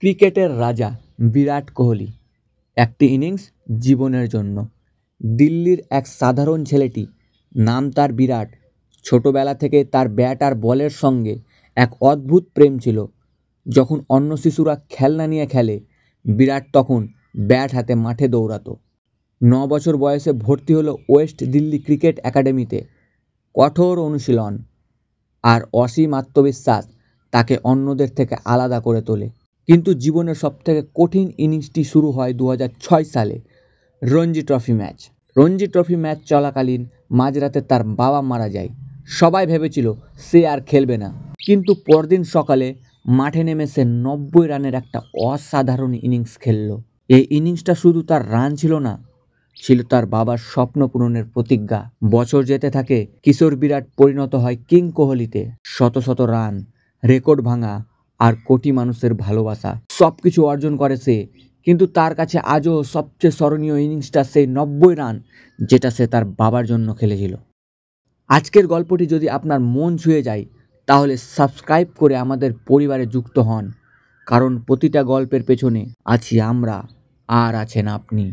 ক্রিকেটের রাজা বিরাট কোহলি একটি ইনিংস জীবনের জন্য। দিল্লির এক সাধারণ ছেলেটি, নাম তার বিরাট, ছোটবেলা থেকে তার ব্যাট আর বলের সঙ্গে এক অদ্ভুত প্রেম ছিল। যখন অন্য শিশুরা খেলনা নিয়ে খেলে, বিরাট তখন ব্যাট হাতে মাঠে দৌড়াতো। 9 বছর বয়সে ভর্তি হলো ওয়েস্ট দিল্লি ক্রিকেট একাডেমিতে। কঠোর অনুশীলন আর অসীম আত্মবিশ্বাস তাকে অন্যদের থেকে আলাদা করে তোলে। কিন্তু জীবনের সবথেকে কঠিন ইনিংসটি শুরু হয় 2006 সালে, Ranji trophy match. Ranji trophy match চলাকালীন মাঝরাতে তার বাবা মারা যায়। সবাই ভেবেছিল সে আর খেলবে না, কিন্তু পরদিন সকালে মাঠে নেমে সে 90 রানের একটা অসাধারণ ইনিংস খেলল। এই ইনিংসটা শুধু তার রান ছিল না, ছিল তার বাবার স্বপ্ন পূরণের প্রতিজ্ঞা। বছর যেতে থাকে, কিশোর বিরাট পরিণত হয় কিং কোহলিতে। শত শত রান, রেকর্ড ভাঙা আর কোটি মানুষের ভালোবাসা, সবকিছু অর্জন করে সে। কিন্তু তার কাছে আজও সবচেয়ে স্মরণীয় ইনিংসটা সেই 90 রান, যেটা সে তার বাবার জন্য খেলেছিল। আজকের গল্পটি যদি আপনার মন ছুঁয়ে যায়, তাহলে সাবস্ক্রাইব করে আমাদের পরিবারে যুক্ত হন, কারণ প্রতিটা গল্পের পেছনে আছি আমরা আর আছেন আপনি।